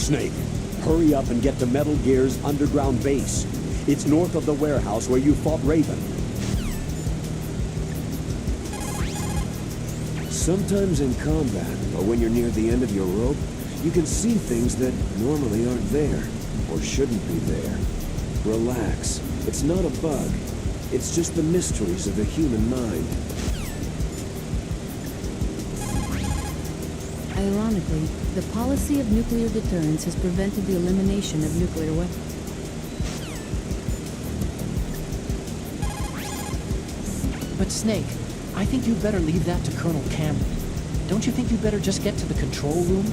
Snake, hurry up and get to Metal Gear's underground base. It's north of the warehouse where you fought Raven. Sometimes in combat, or when you're near the end of your rope, you can see things that normally aren't there, or shouldn't be there. Relax. It's not a bug. It's just the mysteries of the human mind. Ironically, the policy of nuclear deterrence has prevented the elimination of nuclear weapons. But Snake, I think you'd better leave that to Colonel Cameron. Don't you think you'd better just get to the control room?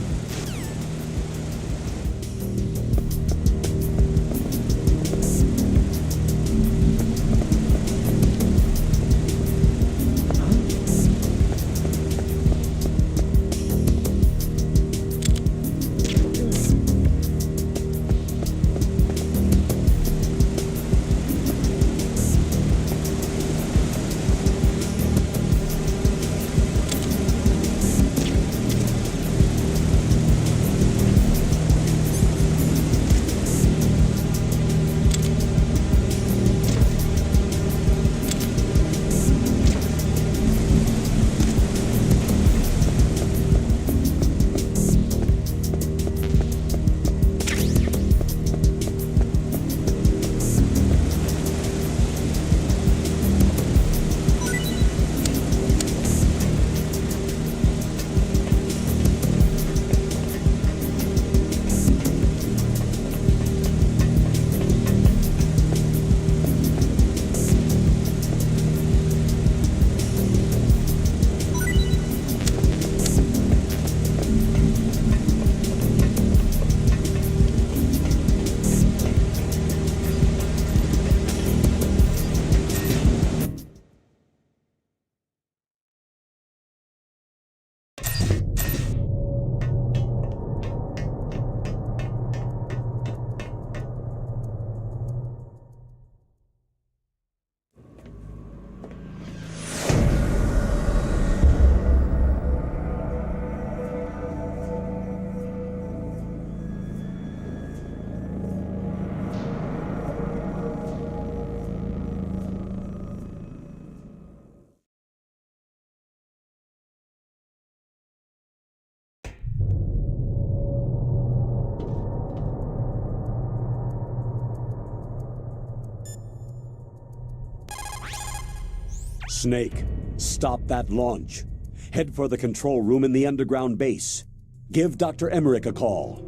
Snake, stop that launch. Head for the control room in the underground base. Give Dr. Emmerich a call.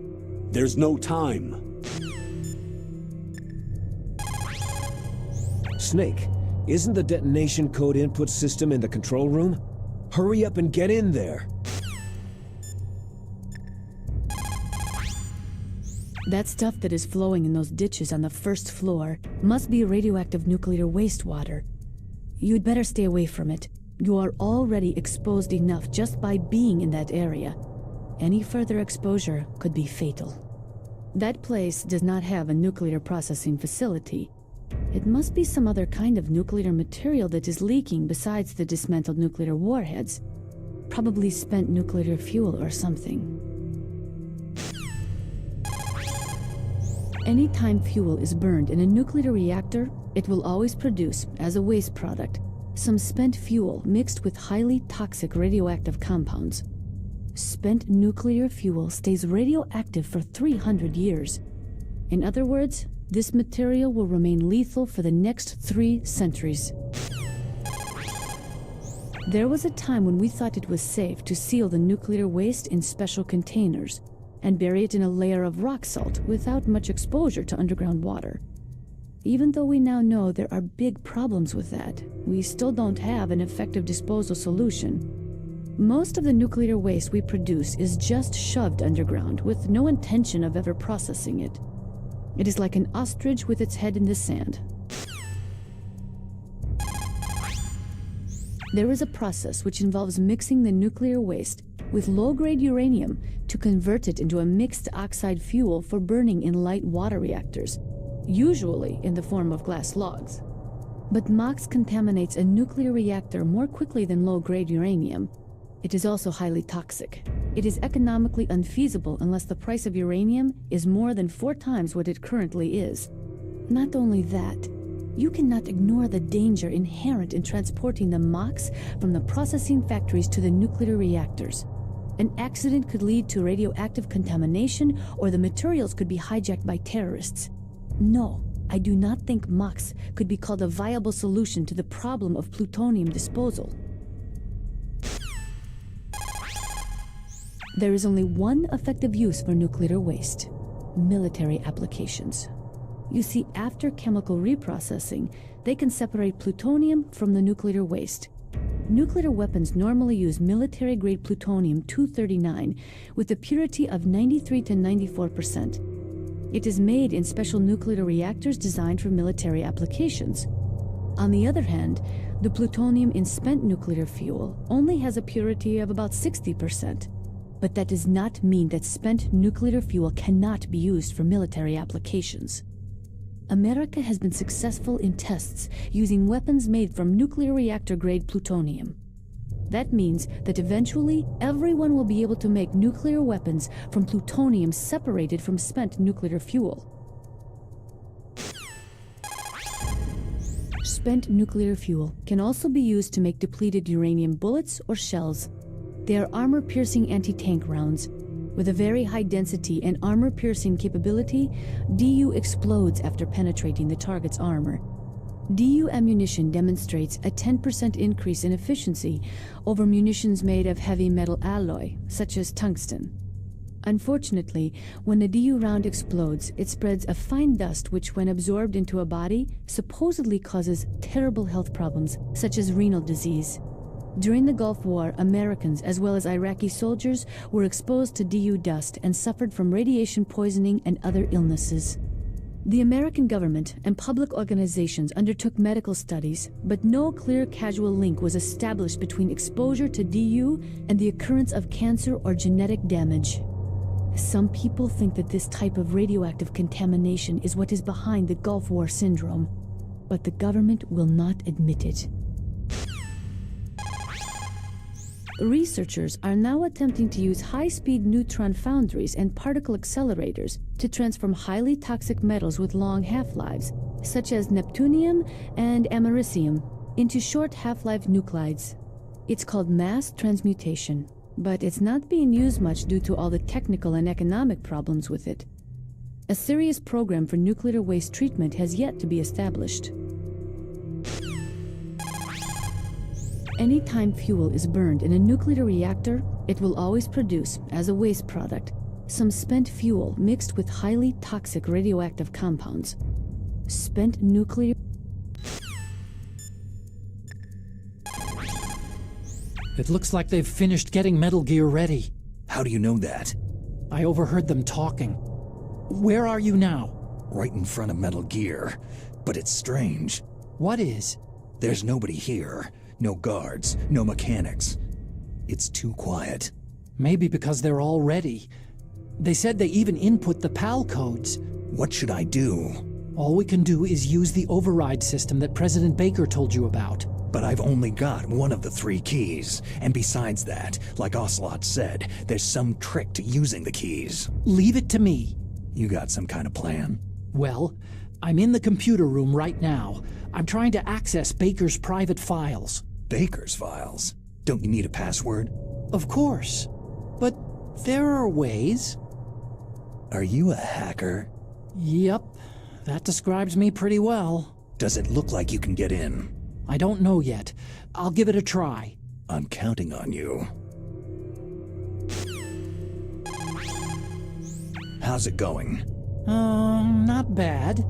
There's no time. Snake, isn't the detonation code input system in the control room? Hurry up and get in there. That stuff that is flowing in those ditches on the first floor must be radioactive nuclear wastewater. You'd better stay away from it. You are already exposed enough just by being in that area. Any further exposure could be fatal. That place does not have a nuclear processing facility. It must be some other kind of nuclear material that is leaking besides the dismantled nuclear warheads. Probably spent nuclear fuel or something. Anytime fuel is burned in a nuclear reactor, it will always produce, as a waste product, some spent fuel mixed with highly toxic radioactive compounds. Spent nuclear fuel stays radioactive for 300 years. In other words, this material will remain lethal for the next 3 centuries. There was a time when we thought it was safe to seal the nuclear waste in special containers and bury it in a layer of rock salt without much exposure to underground water. Even though we now know there are big problems with that, we still don't have an effective disposal solution. Most of the nuclear waste we produce is just shoved underground with no intention of ever processing it. It is like an ostrich with its head in the sand. There is a process which involves mixing the nuclear waste with low-grade uranium to convert it into a mixed oxide fuel for burning in light water reactors, usually in the form of glass logs. But MOX contaminates a nuclear reactor more quickly than low-grade uranium. It is also highly toxic. It is economically unfeasible unless the price of uranium is more than 4 times what it currently is. Not only that, you cannot ignore the danger inherent in transporting the MOX from the processing factories to the nuclear reactors. An accident could lead to radioactive contamination, or the materials could be hijacked by terrorists. No, I do not think MOX could be called a viable solution to the problem of plutonium disposal. There is only one effective use for nuclear waste: military applications. You see, after chemical reprocessing, they can separate plutonium from the nuclear waste. Nuclear weapons normally use military-grade plutonium-239 with a purity of 93 to 94%. It is made in special nuclear reactors designed for military applications. On the other hand, the plutonium in spent nuclear fuel only has a purity of about 60%. But that does not mean that spent nuclear fuel cannot be used for military applications. America has been successful in tests using weapons made from nuclear reactor-grade plutonium. That means that eventually everyone will be able to make nuclear weapons from plutonium separated from spent nuclear fuel. Spent nuclear fuel can also be used to make depleted uranium bullets or shells. They are armor-piercing anti-tank rounds. With a very high density and armor-piercing capability, DU explodes after penetrating the target's armor. DU ammunition demonstrates a 10% increase in efficiency over munitions made of heavy metal alloy, such as tungsten. Unfortunately, when a DU round explodes, it spreads a fine dust which, when absorbed into a body, supposedly causes terrible health problems, such as renal disease. During the Gulf War, Americans as well as Iraqi soldiers were exposed to DU dust and suffered from radiation poisoning and other illnesses. The American government and public organizations undertook medical studies, but no clear causal link was established between exposure to DU and the occurrence of cancer or genetic damage. Some people think that this type of radioactive contamination is what is behind the Gulf War syndrome, but the government will not admit it. Researchers are now attempting to use high-speed neutron foundries and particle accelerators to transform highly toxic metals with long half-lives, such as neptunium and americium, into short half-life nuclides. It's called mass transmutation, but it's not being used much due to all the technical and economic problems with it. A serious program for nuclear waste treatment has yet to be established. Anytime fuel is burned in a nuclear reactor, it will always produce, as a waste product, some spent fuel mixed with highly toxic radioactive compounds. Spent nuclear... It looks like they've finished getting Metal Gear ready. How do you know that? I overheard them talking. Where are you now? Right in front of Metal Gear. But it's strange. What is? There's nobody here. No guards, no mechanics. It's too quiet. Maybe because they're all ready. They said they even input the PAL codes. What should I do? All we can do is use the override system that President Baker told you about. But I've only got one of the 3 keys. And besides that, like Ocelot said, there's some trick to using the keys. Leave it to me. You got some kind of plan? Well, I'm in the computer room right now. I'm trying to access Baker's private files. Baker's files? Don't you need a password? Of course. But there are ways. Are you a hacker? Yep, that describes me pretty well. Does it look like you can get in? I don't know yet. I'll give it a try. I'm counting on you. How's it going? Not bad.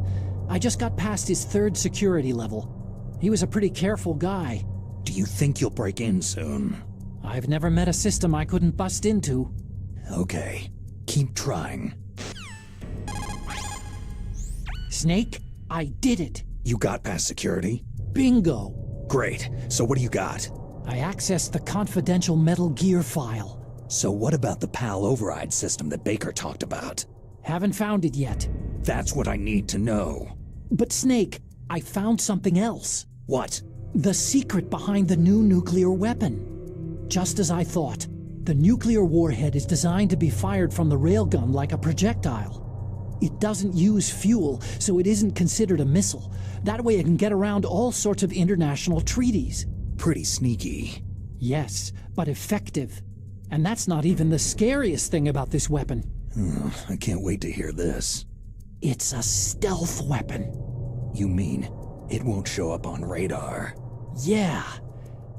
I just got past his 3rd security level. He was a pretty careful guy. Do you think you'll break in soon? I've never met a system I couldn't bust into. Okay, keep trying. Snake, I did it. You got past security? Bingo. Great, so what do you got? I accessed the confidential Metal Gear file. So what about the PAL override system that Baker talked about? Haven't found it yet. That's what I need to know. But Snake, I found something else. What? The secret behind the new nuclear weapon. Just as I thought, the nuclear warhead is designed to be fired from the railgun like a projectile. It doesn't use fuel, so it isn't considered a missile. That way it can get around all sorts of international treaties. Pretty sneaky. Yes, but effective. And that's not even the scariest thing about this weapon. I can't wait to hear this. It's a stealth weapon. You mean it won't show up on radar? Yeah.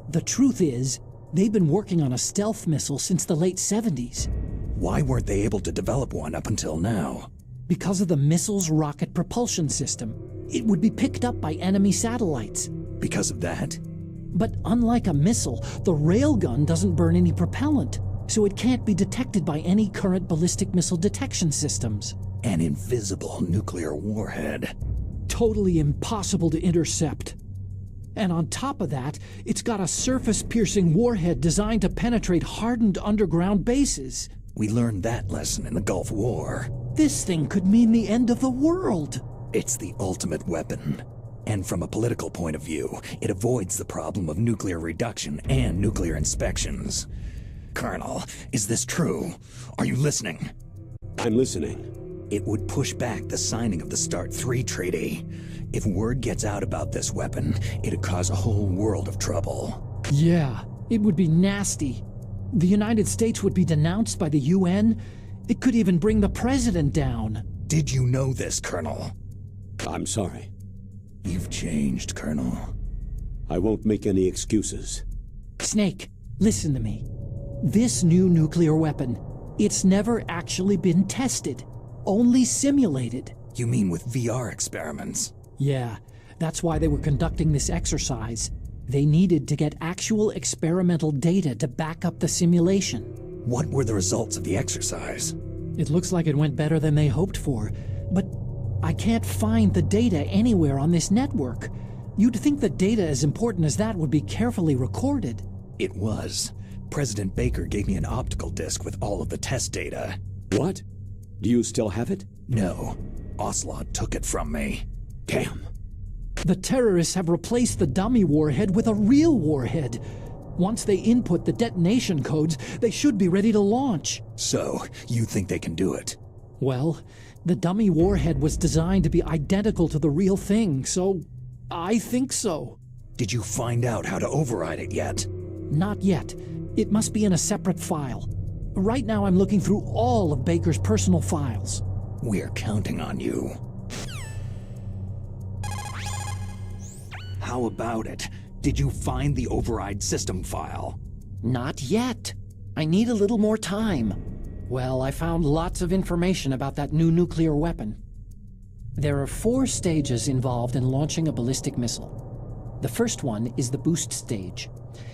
The truth is, they've been working on a stealth missile since the late 70s. Why weren't they able to develop one up until now? Because of the missile's rocket propulsion system. It would be picked up by enemy satellites. Because of that? But unlike a missile, the railgun doesn't burn any propellant, so it can't be detected by any current ballistic missile detection systems. An invisible nuclear warhead. Totally impossible to intercept. And on top of that, it's got a surface-piercing warhead designed to penetrate hardened underground bases. We learned that lesson in the Gulf War. This thing could mean the end of the world. It's the ultimate weapon. And from a political point of view, it avoids the problem of nuclear reduction and nuclear inspections. Colonel, is this true? Are you listening? I'm listening. It would push back the signing of the START 3 treaty. If word gets out about this weapon, it'd cause a whole world of trouble. Yeah, it would be nasty. The United States would be denounced by the UN. It could even bring the president down. Did you know this, Colonel? I'm sorry. You've changed, Colonel. I won't make any excuses. Snake, listen to me. This new nuclear weapon, it's never actually been tested. Only simulated. You mean with VR experiments? Yeah, that's why they were conducting this exercise. They needed to get actual experimental data to back up the simulation. What were the results of the exercise? It looks like it went better than they hoped for, but I can't find the data anywhere on this network. You'd think the data as important as that would be carefully recorded. It was. President Baker gave me an optical disc with all of the test data. What? Do you still have it? No. Ocelot took it from me. Damn. The terrorists have replaced the dummy warhead with a real warhead. Once they input the detonation codes, they should be ready to launch. So, you think they can do it? Well, the dummy warhead was designed to be identical to the real thing, so I think so. Did you find out how to override it yet? Not yet. It must be in a separate file. Right now I'm looking through all of Baker's personal files. We're counting on you. How about it? Did you find the override system file? Not yet. I need a little more time. Well, I found lots of information about that new nuclear weapon. There are 4 stages involved in launching a ballistic missile. The first one is the boost stage.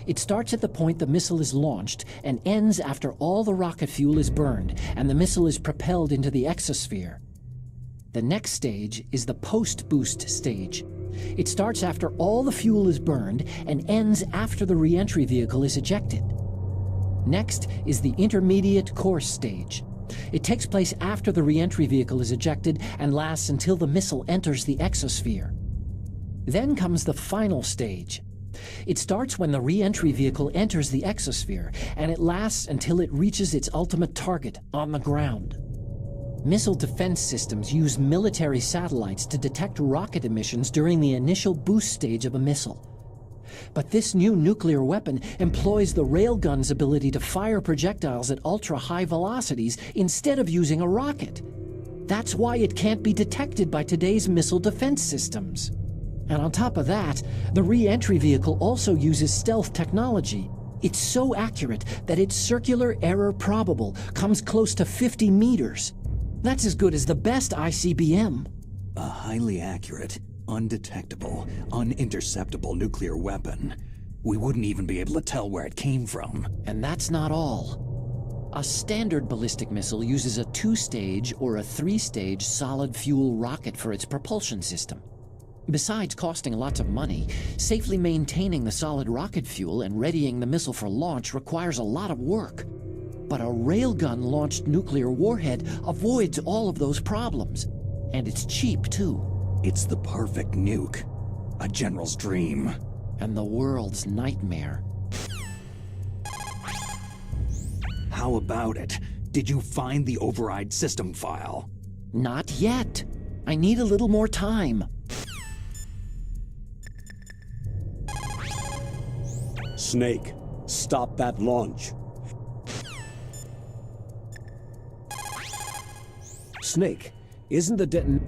It starts at the point the missile is launched and ends after all the rocket fuel is burned and the missile is propelled into the exosphere. The next stage is the post-boost stage. It starts after all the fuel is burned and ends after the re-entry vehicle is ejected. Next is the intermediate course stage. It takes place after the re-entry vehicle is ejected and lasts until the missile enters the exosphere. Then comes the final stage. It starts when the re-entry vehicle enters the exosphere, and it lasts until it reaches its ultimate target, on the ground. Missile defense systems use military satellites to detect rocket emissions during the initial boost stage of a missile. but this new nuclear weapon employs the railgun's ability to fire projectiles at ultra-high velocities instead of using a rocket. That's why it can't be detected by today's missile defense systems. And on top of that, the re-entry vehicle also uses stealth technology. It's so accurate that its circular error probable comes close to 50 meters. That's as good as the best ICBM. A highly accurate, undetectable, uninterceptable nuclear weapon. We wouldn't even be able to tell where it came from. And that's not all. A standard ballistic missile uses a 2-stage or a 3-stage solid fuel rocket for its propulsion system. Besides costing lots of money, safely maintaining the solid rocket fuel and readying the missile for launch requires a lot of work. But a railgun-launched nuclear warhead avoids all of those problems. And it's cheap, too. It's the perfect nuke. A general's dream. And the world's nightmare. How about it? Did you find the override system file? Not yet. I need a little more time. Snake, stop that launch. Snake, isn't the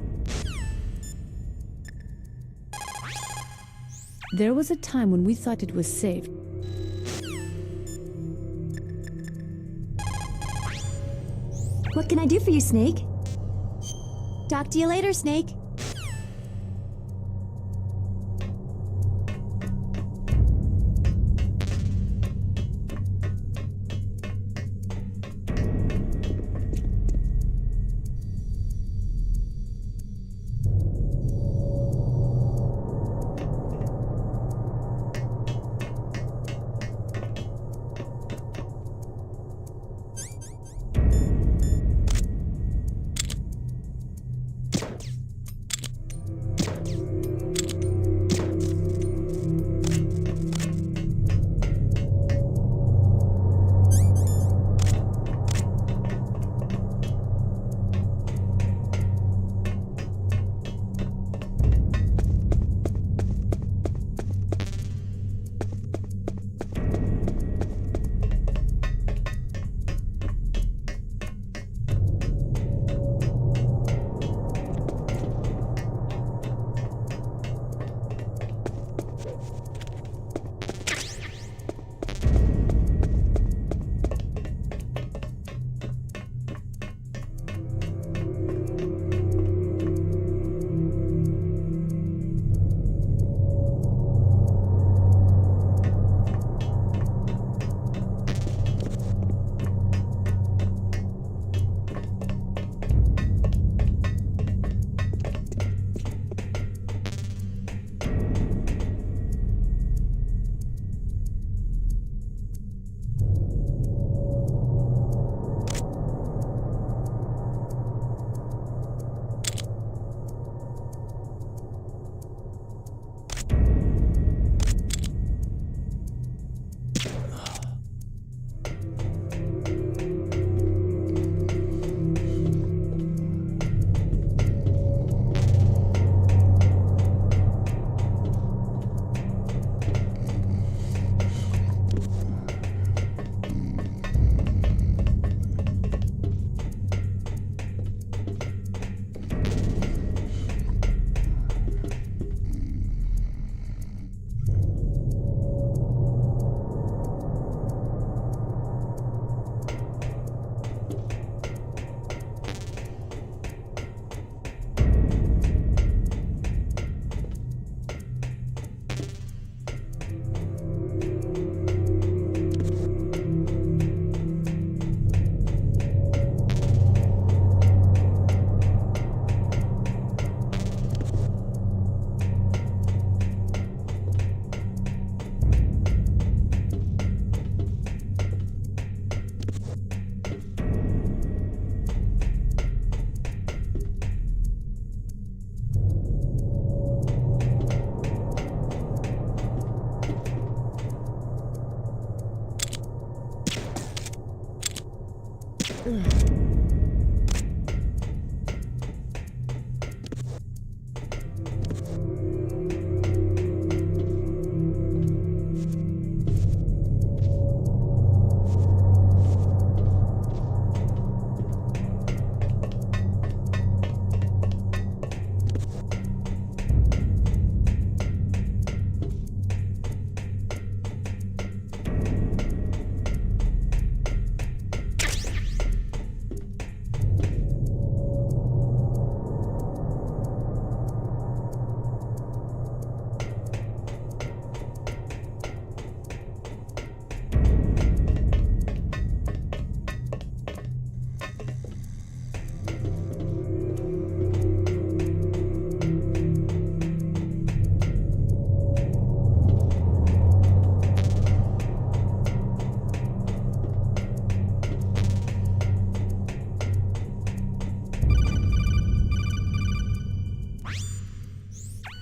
There was a time when we thought it was safe. What can I do for you, Snake? Talk to you later, Snake.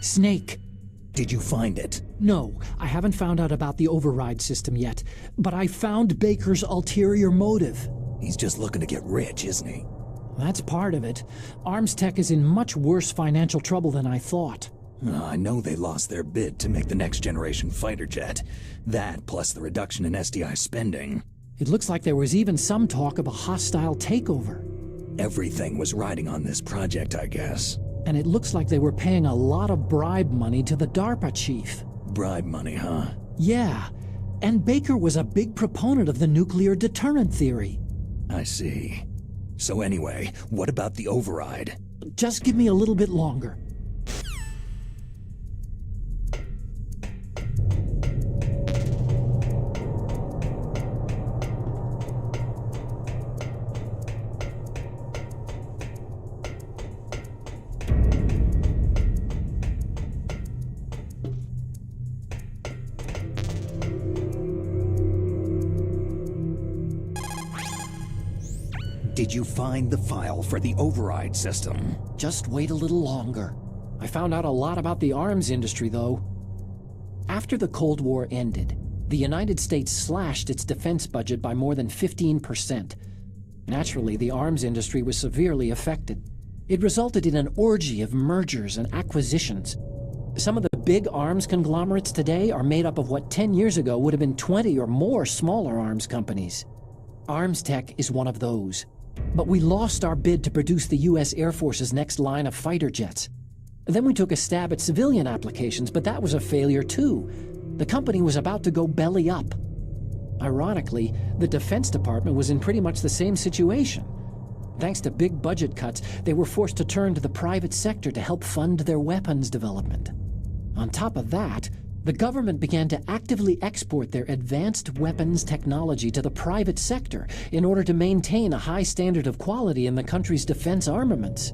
Snake. Did you find it? No, I haven't found out about the override system yet, but I found Baker's ulterior motive. He's just looking to get rich, isn't he? That's part of it. Arms Tech is in much worse financial trouble than I thought. I know they lost their bid to make the next generation fighter jet. That, plus the reduction in SDI spending. It looks like there was even some talk of a hostile takeover. Everything was riding on this project, I guess. And it looks like they were paying a lot of bribe money to the DARPA chief. Bribe money, huh? Yeah, and Baker was a big proponent of the nuclear deterrent theory. I see. So anyway, what about the override? Just give me a little bit longer. Did you find the file for the override system? Just wait a little longer. I found out a lot about the arms industry, though. After the Cold War ended, the United States slashed its defense budget by more than 15%. Naturally, the arms industry was severely affected. It resulted in an orgy of mergers and acquisitions. Some of the big arms conglomerates today are made up of what 10 years ago would have been 20 or more smaller arms companies. Arms Tech is one of those. But we lost our bid to produce the U.S. Air Force's next line of fighter jets. Then we took a stab at civilian applications, but that was a failure too. The company was about to go belly up. Ironically, the Defense Department was in pretty much the same situation. Thanks to big budget cuts, they were forced to turn to the private sector to help fund their weapons development. On top of that, the government began to actively export their advanced weapons technology to the private sector in order to maintain a high standard of quality in the country's defense armaments.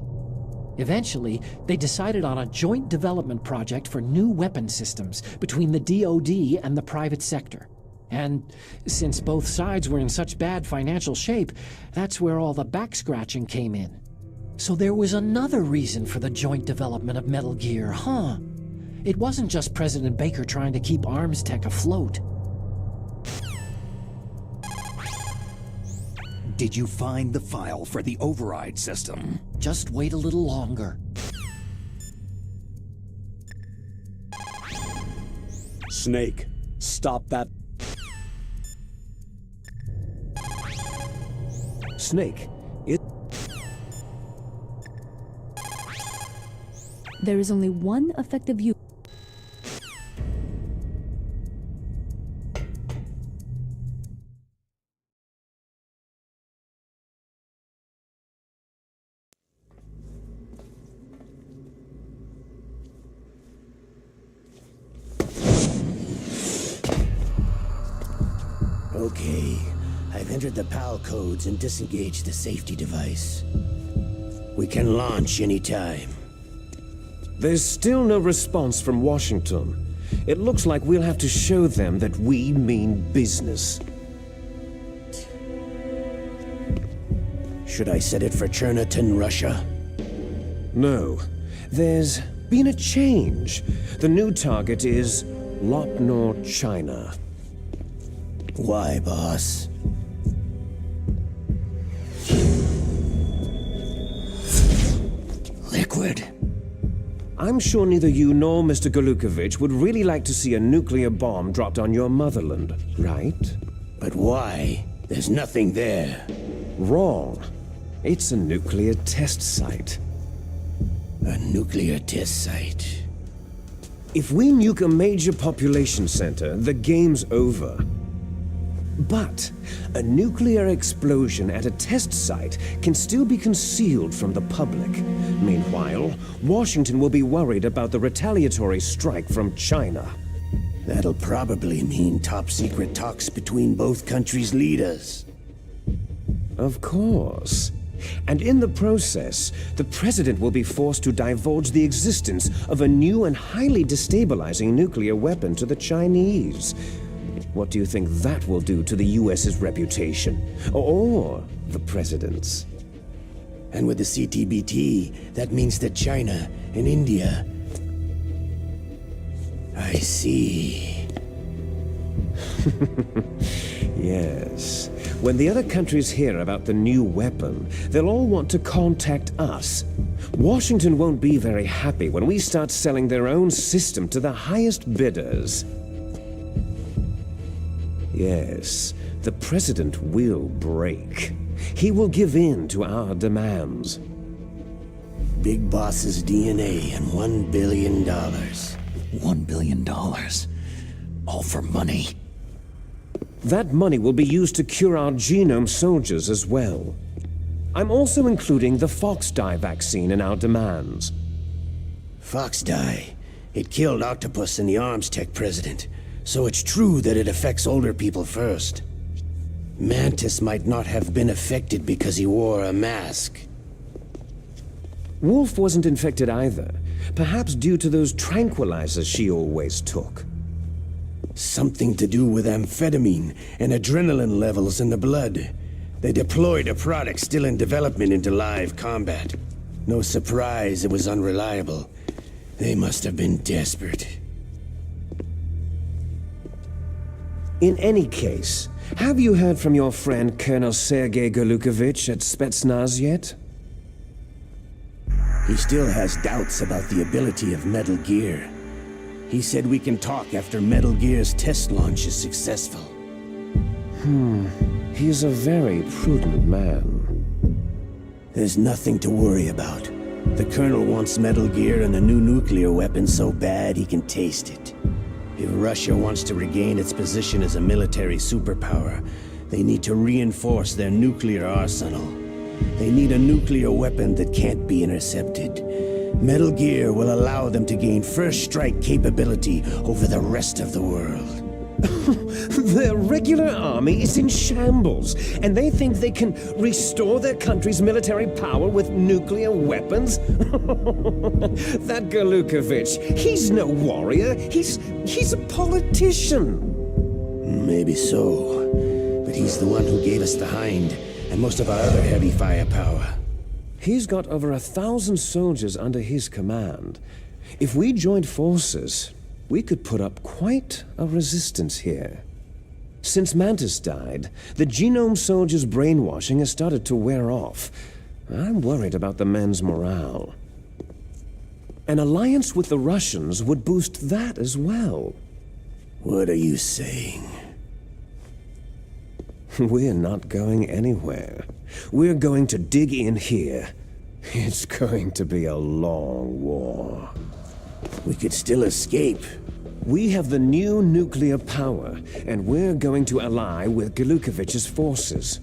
Eventually, they decided on a joint development project for new weapon systems between the DoD and the private sector. And since both sides were in such bad financial shape, that's where all the back-scratching came in. So there was another reason for the joint development of Metal Gear, huh? It wasn't just President Baker trying to keep Arms Tech afloat. Did you find the file for the override system? Just wait a little longer. Snake, stop that. Snake, There is only one effective use. Okay, I've entered the PAL codes and disengaged the safety device. We can launch anytime. there's still no response from Washington. It looks like we'll have to show them that we mean business. Should I set it for Cherniton, Russia? No. There's been a change. The new target is Lopnor, China. Why, boss? Liquid. I'm sure neither you nor Mr. Golukovich would really like to see a nuclear bomb dropped on your motherland, right? But why? There's nothing there. Wrong. It's a nuclear test site. A nuclear test site. If we nuke a major population center, the game's over. But a nuclear explosion at a test site can still be concealed from the public. Meanwhile, Washington will be worried about the retaliatory strike from China. That'll probably mean top-secret talks between both countries' leaders. Of course. And in the process, the president will be forced to divulge the existence of a new and highly destabilizing nuclear weapon to the Chinese. What do you think that will do to the US's reputation? Or the president's? And with the CTBT, that means that China and India... I see. Yes. When the other countries hear about the new weapon, they'll all want to contact us. Washington won't be very happy when we start selling their own system to the highest bidders. Yes, the president will break. He will give in to our demands. Big Boss's DNA and $1 billion. $1 billion. All for money. That money will be used to cure our genome soldiers as well. I'm also including the fox dye vaccine in our demands. Fox dye. It killed Octopus and the Arms Tech president, so it's true that it affects older people first. Mantis might not have been affected because he wore a mask. Wolf wasn't infected either, perhaps due to those tranquilizers she always took. Something to do with amphetamine and adrenaline levels in the blood. They deployed a product still in development into live combat. No surprise it was unreliable. They must have been desperate. In any case, have you heard from your friend Colonel Sergei Golukovich at Spetsnaz yet? He still has doubts about the ability of Metal Gear. He said we can talk after Metal Gear's test launch is successful. He's a very prudent man. There's nothing to worry about. The Colonel wants Metal Gear and the new nuclear weapon so bad he can taste it. If Russia wants to regain its position as a military superpower, they need to reinforce their nuclear arsenal. They need a nuclear weapon that can't be intercepted. Metal Gear will allow them to gain first strike capability over the rest of the world. Their regular army is in shambles, and they think they can restore their country's military power with nuclear weapons? That Golukovich, he's no warrior, he's a politician. Maybe so, but he's the one who gave us the Hind and most of our other heavy firepower. He's got over 1,000 soldiers under his command. If we joined forces, we could put up quite a resistance here. Since Mantis died, the genome soldiers' brainwashing has started to wear off. I'm worried about the men's morale. An alliance with the Russians would boost that as well. What are you saying? We're not going anywhere. We're going to dig in here. It's going to be a long war. We could still escape. We have the new nuclear power, and we're going to ally with Golukovich's forces.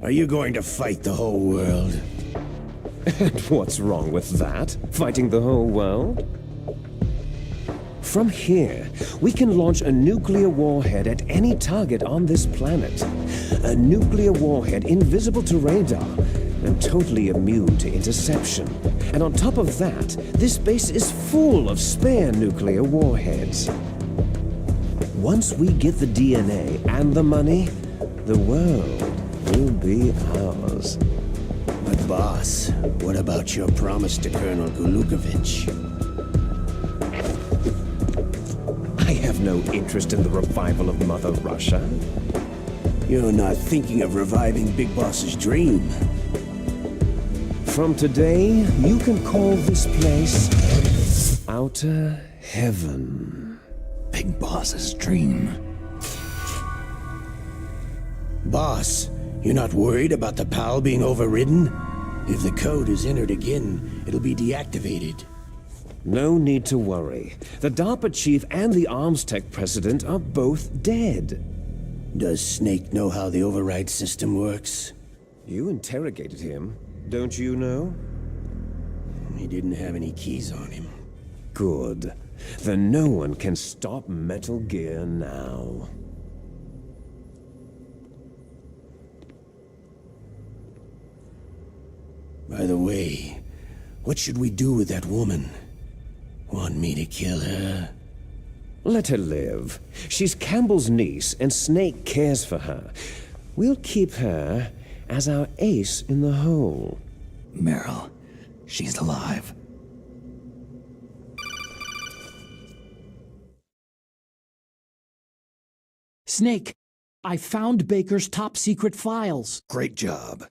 Are you going to fight the whole world? And what's wrong with that? Fighting the whole world? From here, we can launch a nuclear warhead at any target on this planet. A nuclear warhead invisible to radar and totally immune to interception. And on top of that, this base is full of spare nuclear warheads. Once we get the DNA and the money, the world will be ours. But boss, what about your promise to Colonel Golukovich? I have no interest in the revival of Mother Russia. You're not thinking of reviving Big Boss's dream. From today, you can call this place Outer Heaven. Big Boss's dream. Boss, you're not worried about the PAL being overridden? If the code is entered again, it'll be deactivated. No need to worry. The DARPA chief and the Arms Tech president are both dead. Does Snake know how the override system works? You interrogated him, don't you know? He didn't have any keys on him. Good. Then no one can stop Metal Gear now. By the way, what should we do with that woman? Want me to kill her? Let her live. She's Campbell's niece, and Snake cares for her. We'll keep her as our ace in the hole. Meryl, she's alive. Snake, I found Baker's top-secret files. Great job.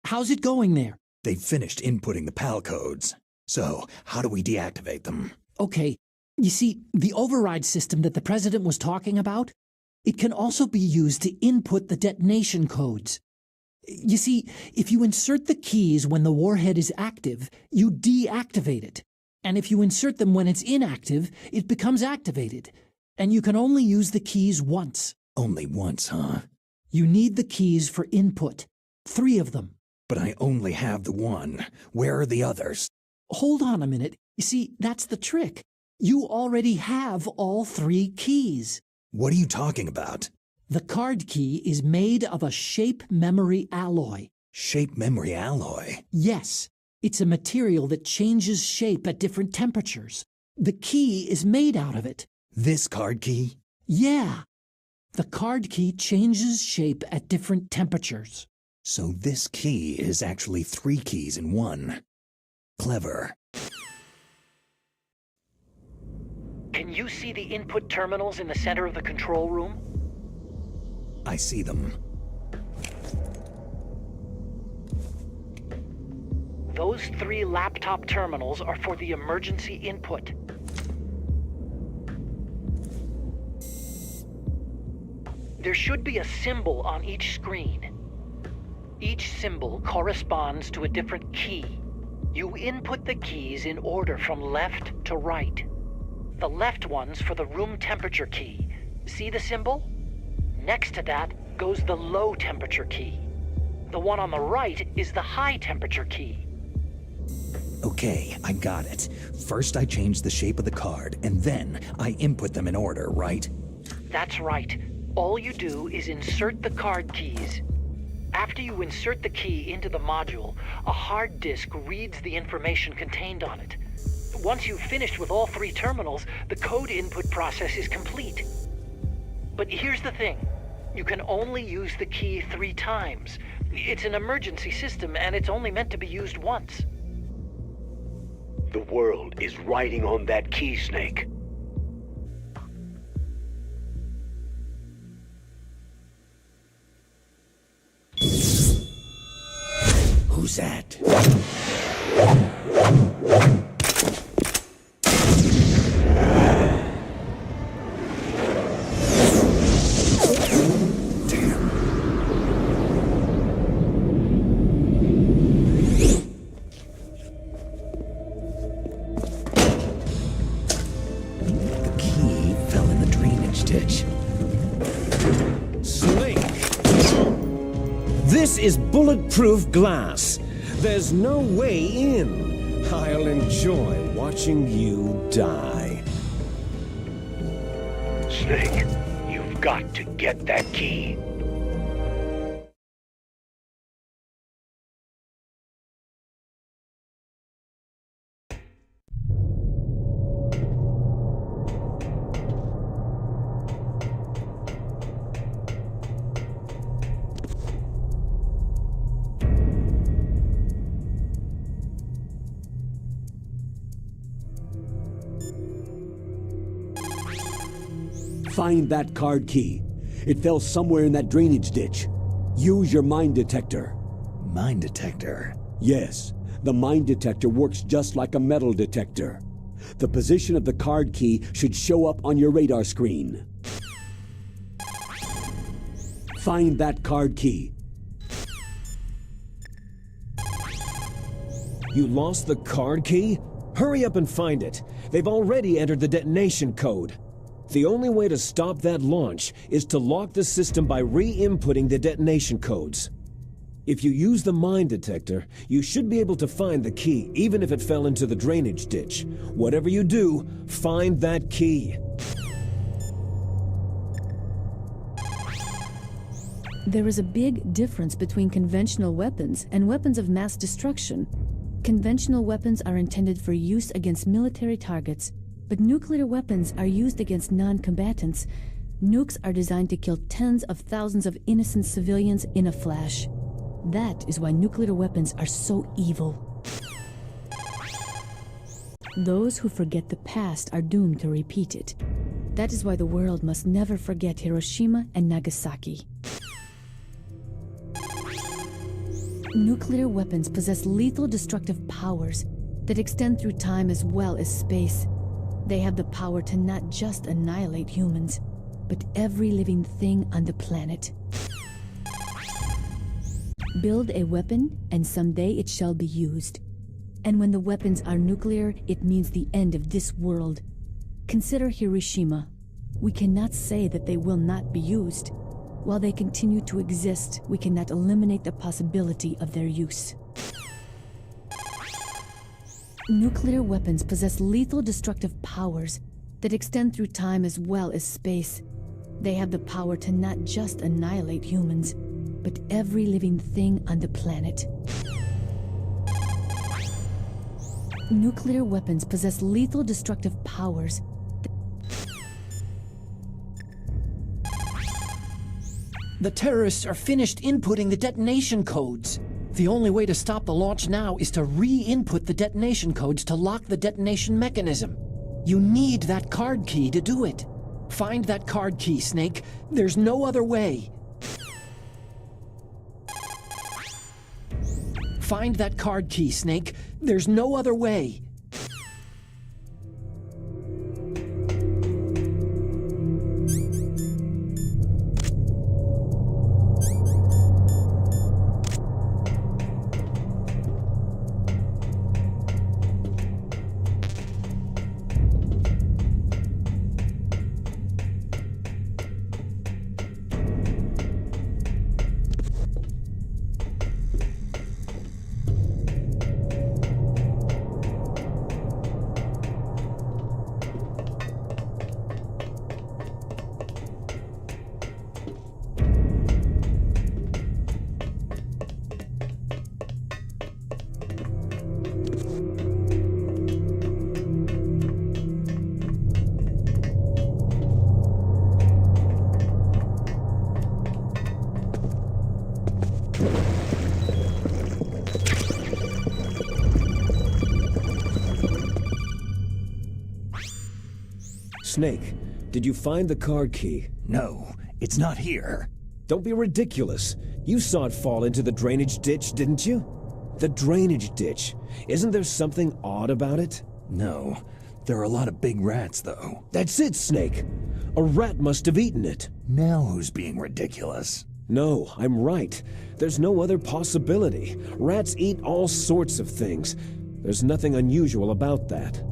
How's it going there? They've finished inputting the PAL codes. So, how do we deactivate them? Okay, you see, the override system that the President was talking about, it can also be used to input the detonation codes. You see, if you insert the keys when the warhead is active, you deactivate it. And if you insert them when it's inactive, it becomes activated. And you can only use the keys once. Only once, huh? You need the keys for input. 3 of them. But I only have the one. Where are the others? Hold on a minute. You see, that's the trick. You already have all 3 keys. What are you talking about? The card key is made of a shape memory alloy. Shape memory alloy? Yes. It's a material that changes shape at different temperatures. The key is made out of it. This card key? Yeah. The card key changes shape at different temperatures. So this key is actually 3 keys in one. Clever. Can you see the input terminals in the center of the control room? I see them. Those 3 laptop terminals are for the emergency input. There should be a symbol on each screen. Each symbol corresponds to a different key. You input the keys in order from left to right. The left one's for the room temperature key. See the symbol? Next to that goes the low temperature key. The one on the right is the high temperature key. Okay, I got it. First I change the shape of the card, and then I input them in order, right? That's right. All you do is insert the card keys. After you insert the key into the module, a hard disk reads the information contained on it. Once you've finished with all 3 terminals, the code input process is complete. But here's the thing. You can only use the key 3 times. It's an emergency system, and it's only meant to be used once. The world is riding on that key, Snake. Who's that? This is bulletproof glass. There's no way in. I'll enjoy watching you die. Snake, you've got to get that key. Find that card key. It fell somewhere in that drainage ditch. Use your mine detector. Mine detector? Yes, the mine detector works just like a metal detector. The position of the card key should show up on your radar screen. Find that card key. You lost the card key? Hurry up and find it. They've already entered the detonation code. The only way to stop that launch is to lock the system by re-inputting the detonation codes. If you use the mine detector, you should be able to find the key, even if it fell into the drainage ditch. Whatever you do, find that key. There is a big difference between conventional weapons and weapons of mass destruction. Conventional weapons are intended for use against military targets, but nuclear weapons are used against non-combatants. Nukes are designed to kill tens of thousands of innocent civilians in a flash. That is why nuclear weapons are so evil. Those who forget the past are doomed to repeat it. That is why the world must never forget Hiroshima and Nagasaki. Nuclear weapons possess lethal destructive powers that extend through time as well as space. They have the power to not just annihilate humans, but every living thing on the planet. Build a weapon, and someday it shall be used. And when the weapons are nuclear, it means the end of this world. Consider Hiroshima. We cannot say that they will not be used. While they continue to exist, we cannot eliminate the possibility of their use. Nuclear weapons possess lethal destructive powers that extend through time as well as space. They have the power to not just annihilate humans, but every living thing on the planet. Nuclear weapons possess lethal destructive powers. The terrorists are finished inputting the detonation codes. The only way to stop the launch now is to re-input the detonation codes to lock the detonation mechanism. You need that card key to do it. Find that card key, Snake. There's no other way. Find that card key, Snake. There's no other way. Snake, did you find the card key? No, it's not here. Don't be ridiculous. You saw it fall into the drainage ditch, didn't you? The drainage ditch. Isn't there something odd about it? No. There are a lot of big rats, though. That's it, Snake. A rat must have eaten it. Now who's being ridiculous? No, I'm right. There's no other possibility. Rats eat all sorts of things. There's nothing unusual about that.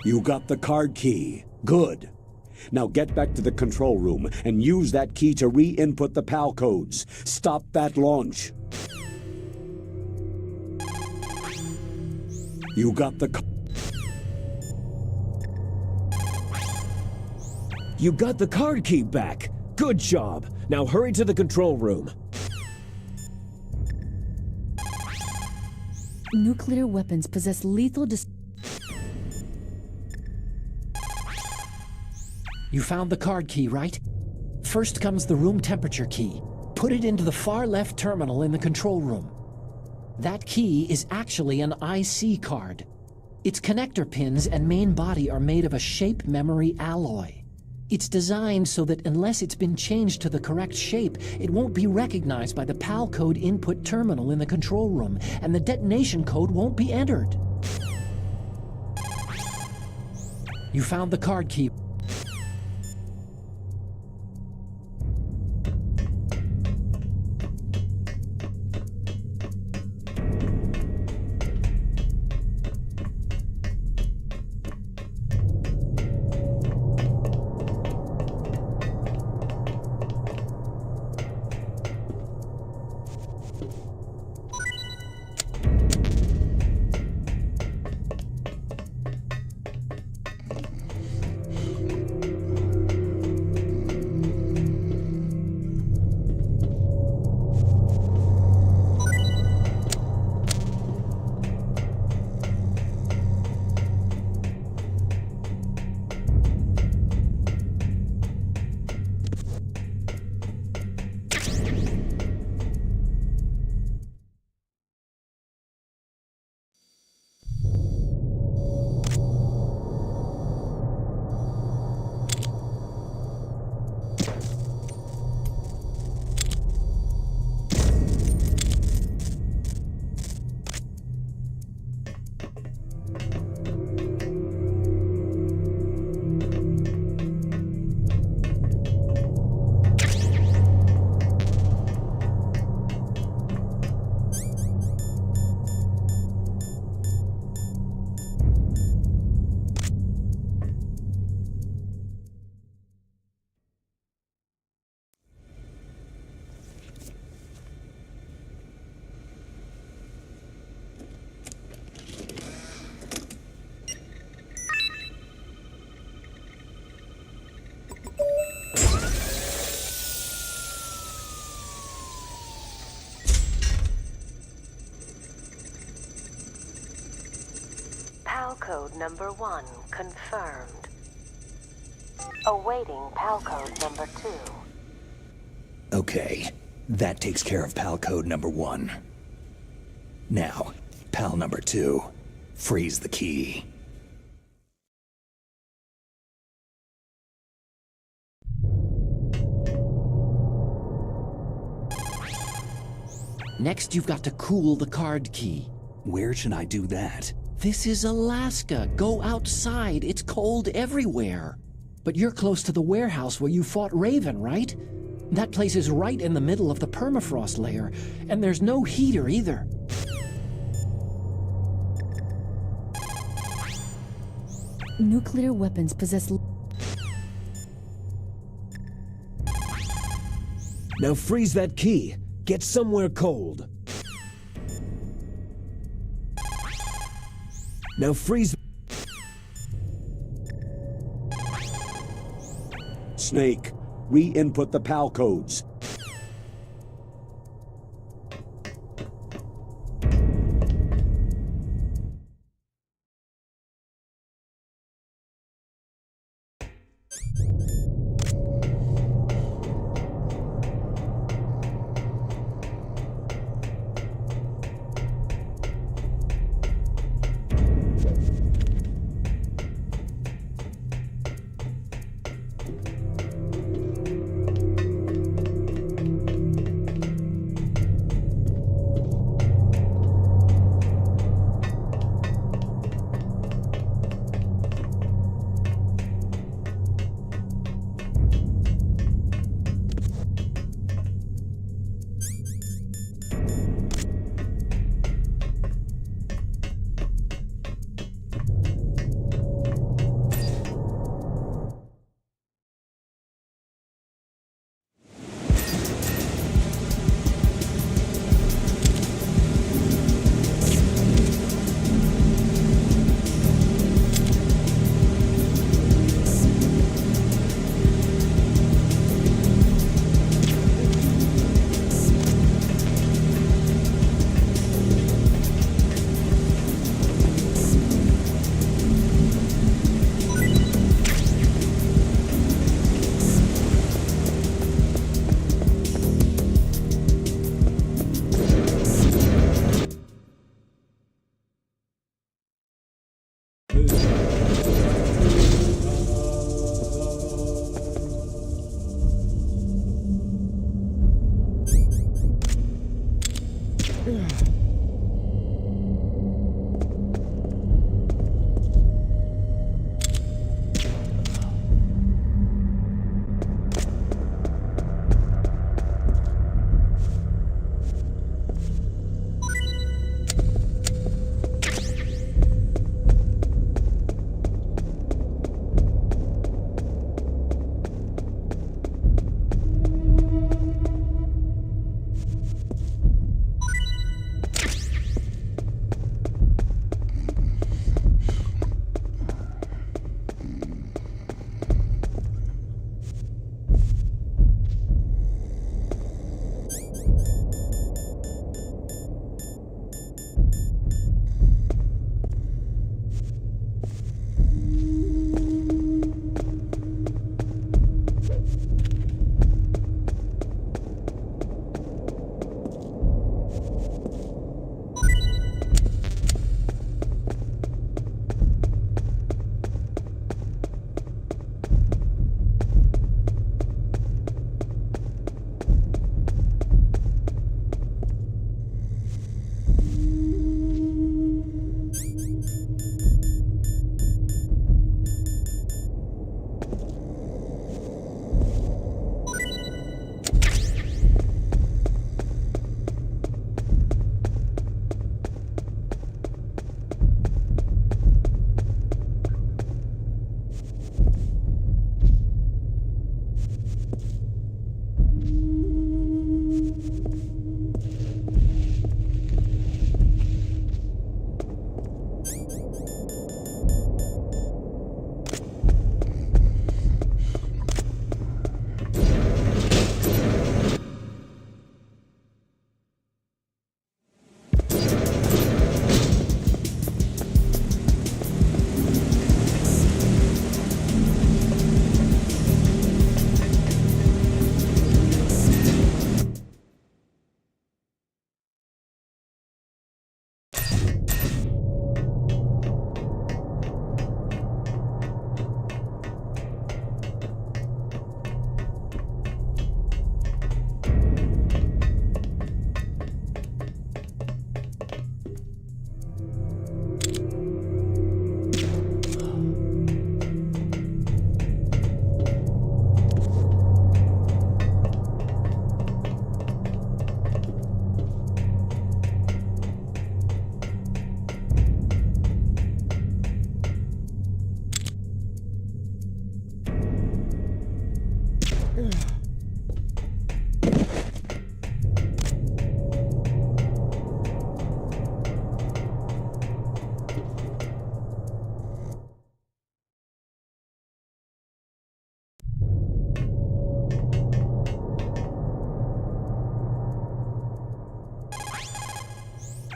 You got the card key. Good. Now get back to the control room and use that key to re-input the PAL codes. Stop that launch. You got the... You got the card key back. Good job. Now hurry to the control room. Nuclear weapons possess lethal You found the card key, right? First comes the room temperature key. Put it into the far left terminal in the control room. That key is actually an IC card. Its connector pins and main body are made of a shape memory alloy. It's designed so that unless it's been changed to the correct shape, it won't be recognized by the PAL code input terminal in the control room, and the detonation code won't be entered. You found the card key. PAL code number 1 confirmed. Awaiting PAL code number 2. Okay, that takes care of PAL code number 1. Now, PAL number 2. Freeze the key. Next, you've got to cool the card key. Where should I do that? This is Alaska. Go outside. It's cold everywhere. But you're close to the warehouse where you fought Raven, right? That place is right in the middle of the permafrost layer, and there's no heater either. Nuclear weapons possess... Now freeze that key. Get somewhere cold. Now freeze... Snake, re-input the PAL codes.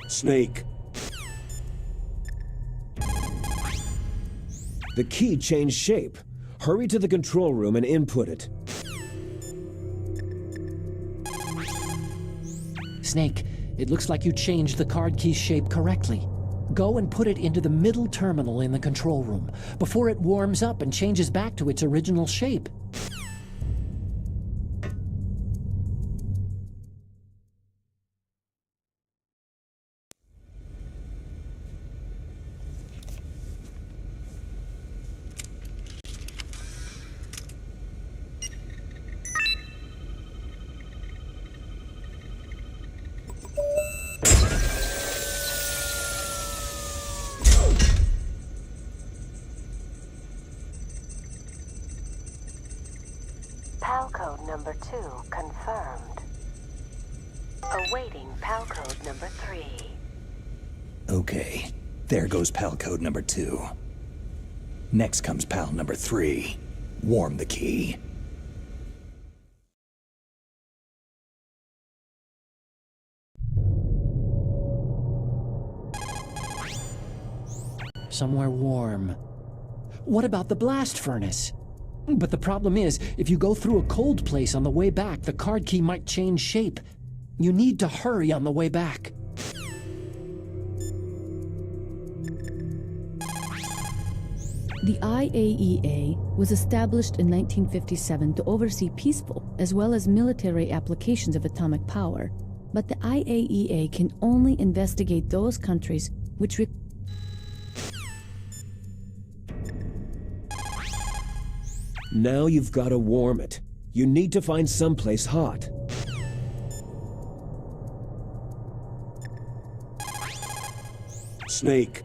Snake. The key changed shape. Hurry to the control room and input it. Snake, it looks like you changed the card key's shape correctly. Go and put it into the middle terminal in the control room before it warms up and changes back to its original shape. PAL code number 2 confirmed. Awaiting PAL code number 3. Okay, there goes PAL code number 2. Next comes PAL number 3. Warm the key. Somewhere warm. What about the blast furnace? But the problem is, if you go through a cold place on the way back, the card key might change shape. You need to hurry on the way back. The IAEA was established in 1957 to oversee peaceful as well as military applications of atomic power. But the IAEA can only investigate those countries which Now you've got to warm it. You need to find someplace hot. Snake.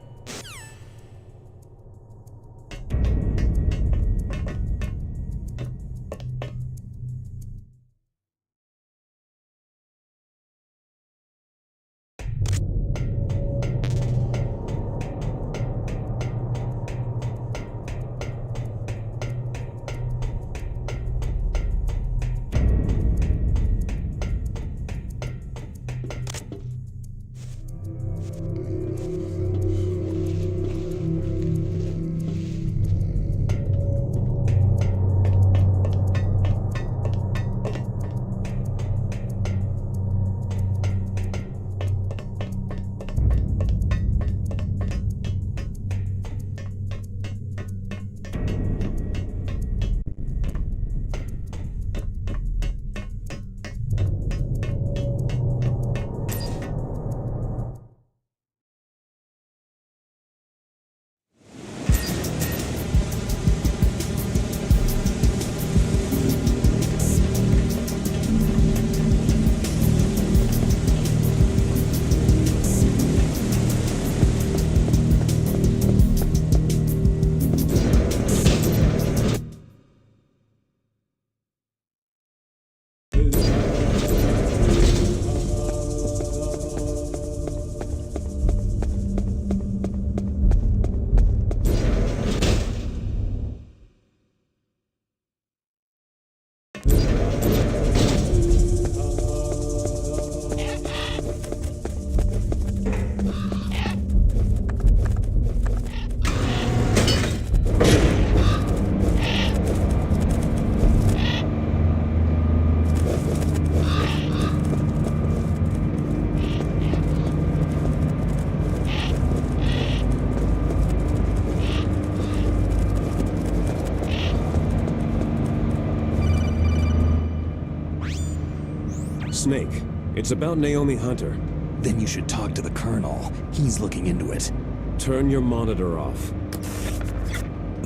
Snake, it's about Naomi Hunter. Then you should talk to the Colonel. He's looking into it. Turn your monitor off.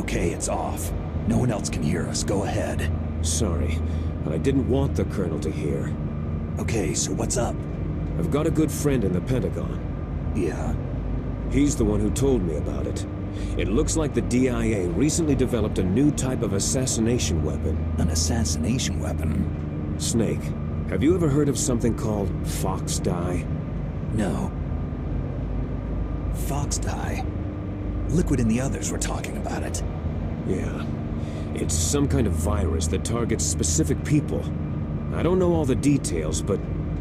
Okay, it's off. No one else can hear us. Go ahead. Sorry, but I didn't want the Colonel to hear. Okay, so what's up? I've got a good friend in the Pentagon. Yeah? He's the one who told me about it. It looks like the DIA recently developed a new type of assassination weapon. An assassination weapon? Snake, have you ever heard of something called fox dye? No. Fox dye? Liquid and the others were talking about it. Yeah. It's some kind of virus that targets specific people. I don't know all the details, but...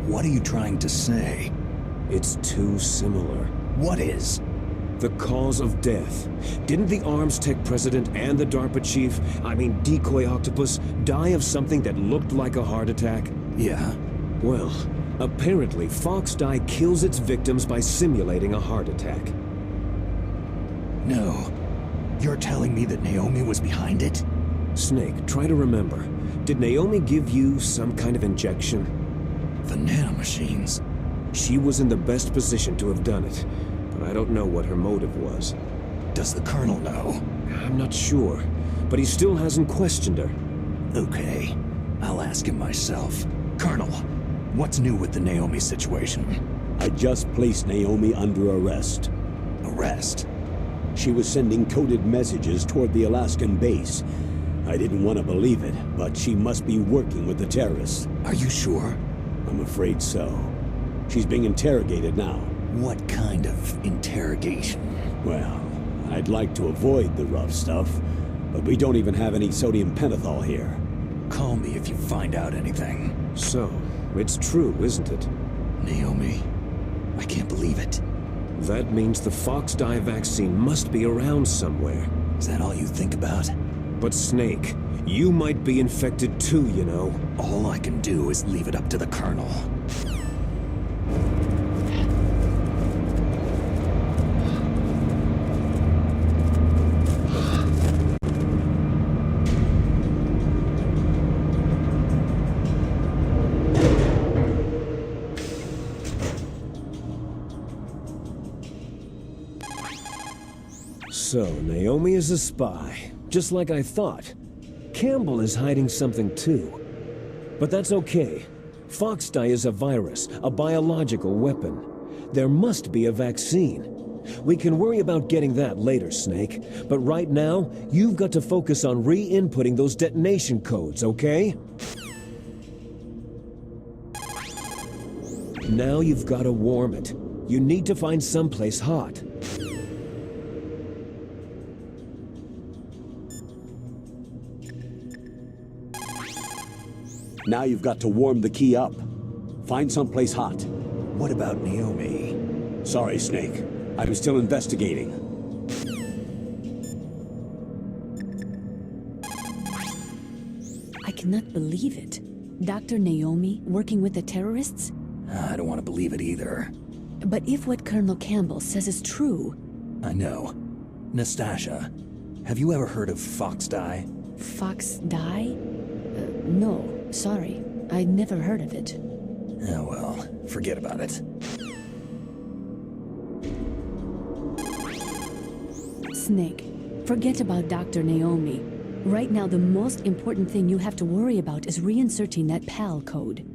What are you trying to say? It's too similar. What is? The cause of death. Didn't the Arms Tech president and the DARPA chief, Decoy Octopus, die of something that looked like a heart attack? Yeah. Well, apparently Fox Die kills its victims by simulating a heart attack. No. You're telling me that Naomi was behind it? Snake, try to remember. Did Naomi give you some kind of injection? The nanomachines. She was in the best position to have done it, but I don't know what her motive was. Does the Colonel know? I'm not sure, but he still hasn't questioned her. Okay, I'll ask him myself. Colonel, what's new with the Naomi situation? I just placed Naomi under arrest. Arrest? She was sending coded messages toward the Alaskan base. I didn't want to believe it, but she must be working with the terrorists. Are you sure? I'm afraid so. She's being interrogated now. What kind of interrogation? Well, I'd like to avoid the rough stuff, but we don't even have any sodium pentothal here. Call me if you find out anything. So, it's true, isn't it? Naomi, I can't believe it. That means the Fox Die vaccine must be around somewhere. Is that all you think about? But Snake, you might be infected too, you know. All I can do is leave it up to the Colonel. So, Naomi is a spy, just like I thought. Campbell is hiding something too. But that's okay. Fox Die is a virus, a biological weapon. There must be a vaccine. We can worry about getting that later, Snake. But right now, you've got to focus on re-inputting those detonation codes, okay? Now you've got to warm it. You need to find someplace hot. Now you've got to warm the key up. Find someplace hot. What about Naomi? Sorry, Snake. I'm still investigating. I cannot believe it. Dr. Naomi working with the terrorists? I don't want to believe it either. But if what Colonel Campbell says is true... I know. Nastasia, have you ever heard of Fox Die? Fox Die? No, sorry. I'd never heard of it. Oh well, forget about it. Snake, forget about Dr. Naomi. Right now, the most important thing you have to worry about is reinserting that PAL code.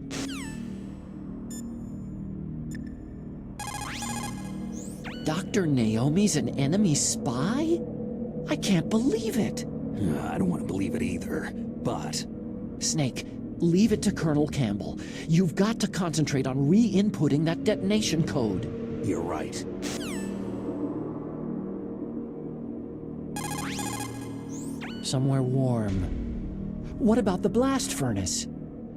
Dr. Naomi's an enemy spy? I can't believe it. I don't want to believe it either, but... Snake, leave it to Colonel Campbell. You've got to concentrate on re-inputting that detonation code. You're right. Somewhere warm. What about the blast furnace?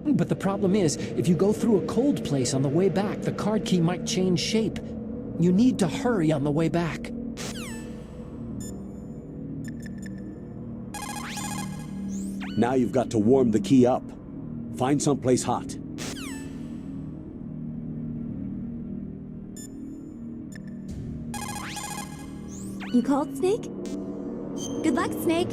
But the problem is, if you go through a cold place on the way back, the card key might change shape. You need to hurry on the way back. Now you've got to warm the key up. Find someplace hot. You called, Snake? Good luck, Snake.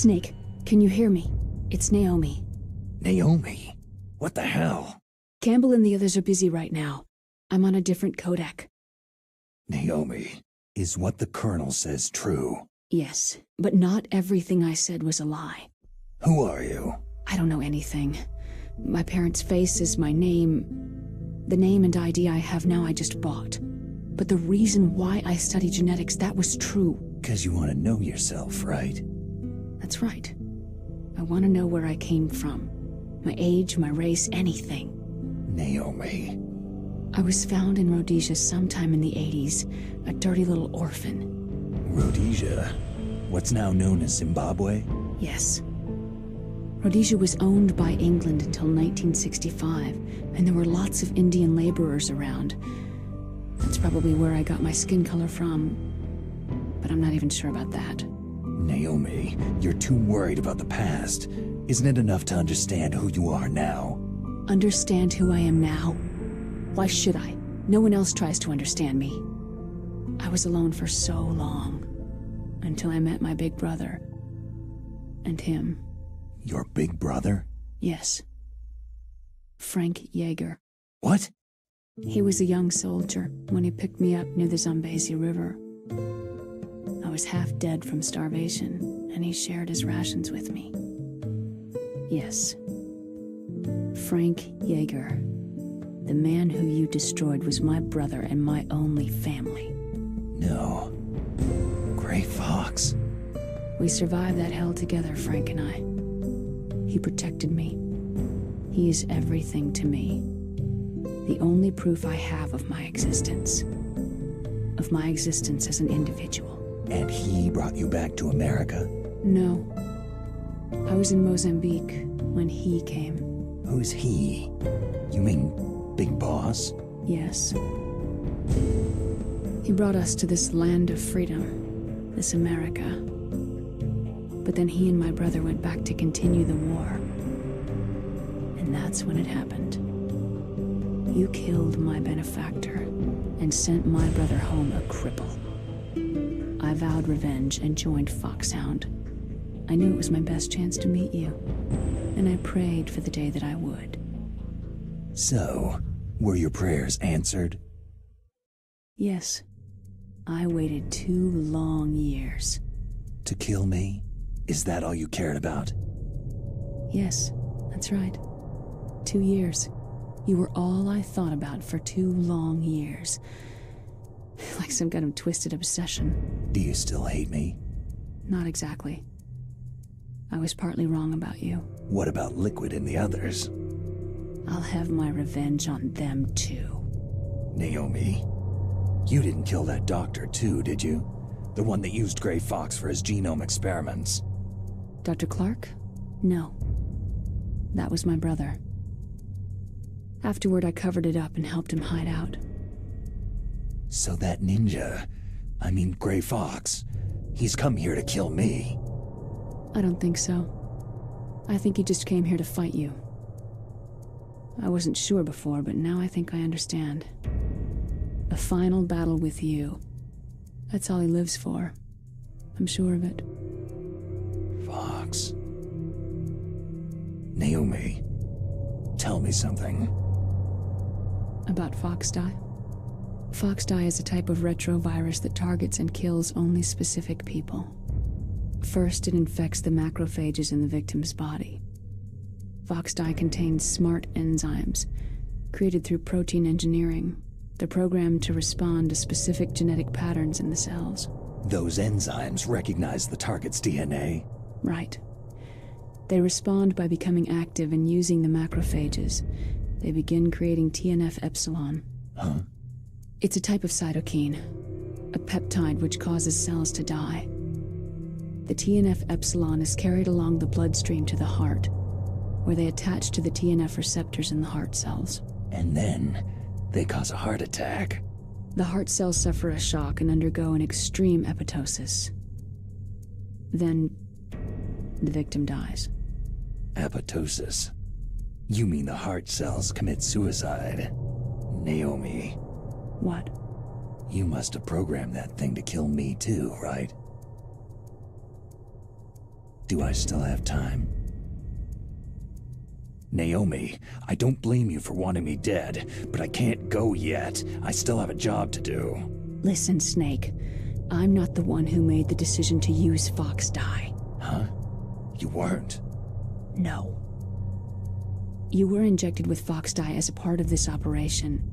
Snake, can you hear me? It's Naomi. Naomi? What the hell? Campbell and the others are busy right now. I'm on a different codec. Naomi, is what the Colonel says true? Yes, but not everything I said was a lie. Who are you? I don't know anything. My parents' face is my name. The name and ID I have now I just bought. But the reason why I study genetics, that was true. 'Cause you want to know yourself, right? That's right. I want to know where I came from. My age, my race, anything. Naomi. I was found in Rhodesia sometime in the 80s, a dirty little orphan. Rhodesia? What's now known as Zimbabwe? Yes. Rhodesia was owned by England until 1965, and there were lots of Indian laborers around. That's probably where I got my skin color from, but I'm not even sure about that. Naomi, you're too worried about the past. Isn't it enough to understand who you are now? Understand who I am now? Why should I? No one else tries to understand me. I was alone for so long, until I met my big brother. And him. Your big brother? Yes. Frank Yeager. What? He was a young soldier when he picked me up near the Zambezi River. I was half dead from starvation, and he shared his rations with me. Yes. Frank Yeager. The man who you destroyed was my brother and my only family. No. Gray Fox. We survived that hell together, Frank and I. He protected me. He is everything to me. The only proof I have of my existence. Of my existence as an individual. And he brought you back to America? No. I was in Mozambique when he came. Who's he? You mean Big Boss? Yes. He brought us to this land of freedom, this America. But then he and my brother went back to continue the war. And that's when it happened. You killed my benefactor and sent my brother home a cripple. I vowed revenge and joined Foxhound. I knew it was my best chance to meet you, and I prayed for the day that I would. So, were your prayers answered? Yes. I waited 2 long years. To kill me? Is that all you cared about? Yes, that's right. 2 years. You were all I thought about for 2 long years. Like some kind of twisted obsession. Do you still hate me? Not exactly. I was partly wrong about you. What about Liquid and the others? I'll have my revenge on them too. Naomi, you didn't kill that doctor too, did you? The one that used Gray Fox for his genome experiments. Dr. Clark? No. That was my brother. Afterward, I covered it up and helped him hide out. So that ninja, I mean Gray Fox, he's come here to kill me. I don't think so. I think he just came here to fight you. I wasn't sure before, but now I think I understand. A final battle with you. That's all he lives for. I'm sure of it. Fox. Naomi, tell me something. About Foxdie? Foxdie is a type of retrovirus that targets and kills only specific people. First, it infects the macrophages in the victim's body. Foxdie contains smart enzymes, created through protein engineering. They're programmed to respond to specific genetic patterns in the cells. Those enzymes recognize the target's DNA? Right. They respond by becoming active and using the macrophages. They begin creating TNF-epsilon. Huh? It's a type of cytokine, a peptide which causes cells to die. The TNF-epsilon is carried along the bloodstream to the heart, where they attach to the TNF receptors in the heart cells. And then, they cause a heart attack. The heart cells suffer a shock and undergo an extreme apoptosis. Then, the victim dies. Apoptosis? You mean the heart cells commit suicide? Naomi. What? You must have programmed that thing to kill me too, right? Do I still have time? Naomi, I don't blame you for wanting me dead, but I can't go yet. I still have a job to do. Listen, Snake. I'm not the one who made the decision to use Fox dye. Huh? You weren't? No. You were injected with Fox dye as a part of this operation.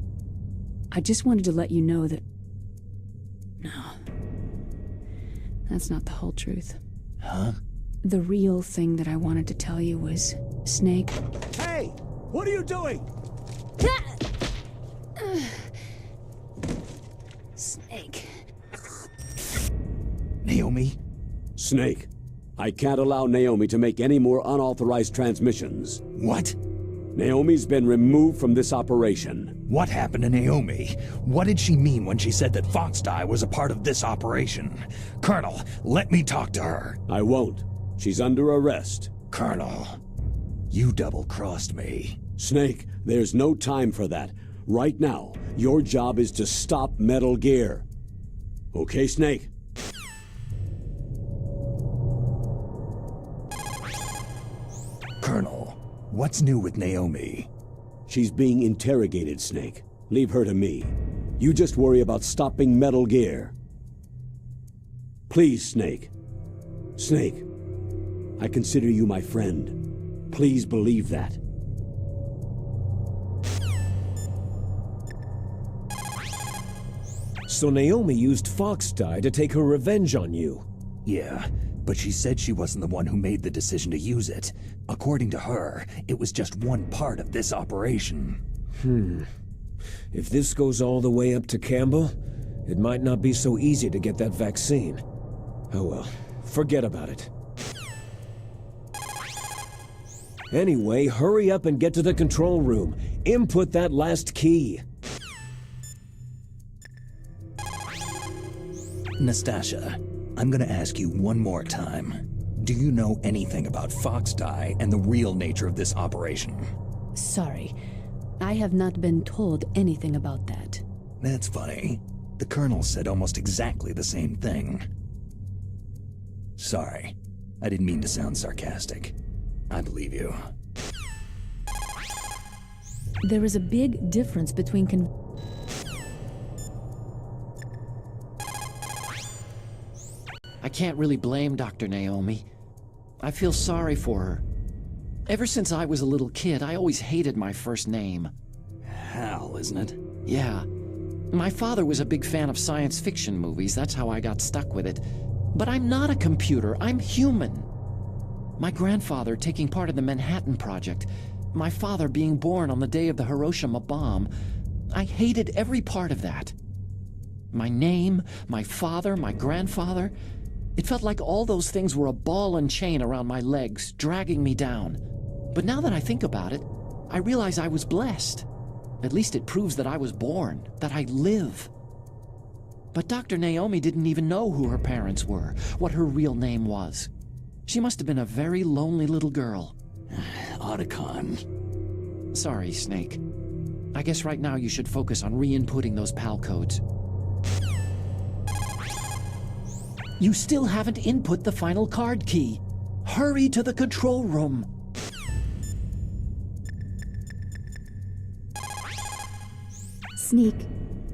I just wanted to let you know that... No. That's not the whole truth. Huh? The real thing that I wanted to tell you was, Snake... Hey! What are you doing? Snake... Naomi? Snake, I can't allow Naomi to make any more unauthorized transmissions. What? Naomi's been removed from this operation. What happened to Naomi? What did she mean when she said that Fox dye was a part of this operation? Colonel, let me talk to her. I won't. She's under arrest. Colonel, you double-crossed me. Snake, there's no time for that. Right now, your job is to stop Metal Gear. Okay, Snake? Colonel, what's new with Naomi? She's being interrogated, Snake. Leave her to me. You just worry about stopping Metal Gear. Please, Snake. Snake, I consider you my friend. Please believe that. So Naomi used Fox dye to take her revenge on you. Yeah, but she said she wasn't the one who made the decision to use it. According to her, it was just one part of this operation. If this goes all the way up to Campbell, it might not be so easy to get that vaccine. Oh well, forget about it. Anyway, hurry up and get to the control room. Input that last key. Nastasha, I'm gonna ask you one more time. Do you know anything about Fox dye and the real nature of this operation? Sorry. I have not been told anything about that. That's funny. The Colonel said almost exactly the same thing. Sorry. I didn't mean to sound sarcastic. I believe you. There is a big difference between I can't really blame Dr. Naomi. I feel sorry for her. Ever since I was a little kid, I always hated my first name. Hal, isn't it? Yeah. My father was a big fan of science fiction movies. That's how I got stuck with it. But I'm not a computer. I'm human. My grandfather taking part in the Manhattan Project. My father being born on the day of the Hiroshima bomb. I hated every part of that. My name, my father, my grandfather. It felt like all those things were a ball and chain around my legs, dragging me down. But now that I think about it, I realize I was blessed. At least it proves that I was born, that I live. But Dr. Naomi didn't even know who her parents were, what her real name was. She must have been a very lonely little girl. Otacon. Sorry, Snake. I guess right now you should focus on re-inputting those PAL codes. You still haven't input the final card key. Hurry to the control room. Snake,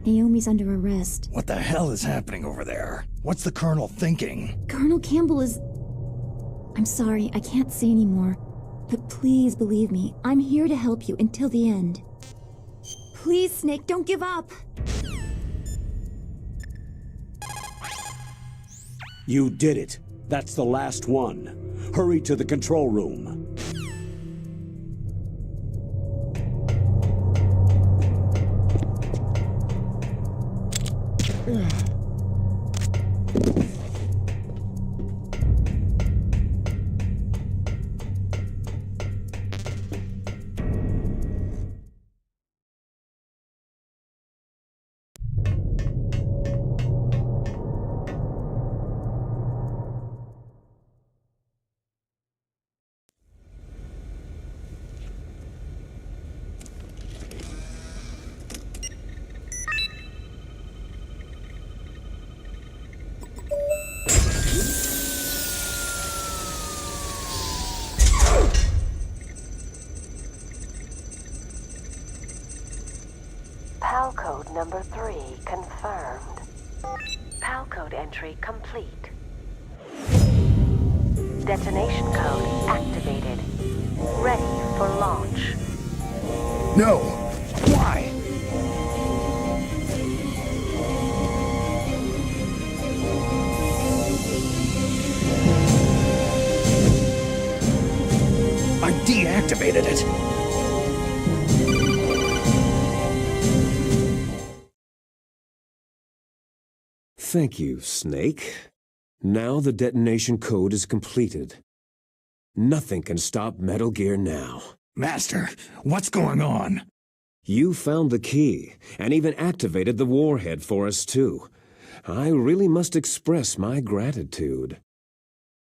Naomi's under arrest. What the hell is happening over there? What's the Colonel thinking? Colonel Campbell is... I'm sorry, I can't say anymore. But please believe me, I'm here to help you until the end. Please, Snake, don't give up! You did it. That's the last one. Hurry to the control room. code number 3 confirmed. PAL code entry complete. Detonation code activated. Ready for launch. No! Why? I deactivated it! Thank you, Snake. Now the detonation code is completed. Nothing can stop Metal Gear now. Master, what's going on? You found the key, and even activated the warhead for us, too. I really must express my gratitude.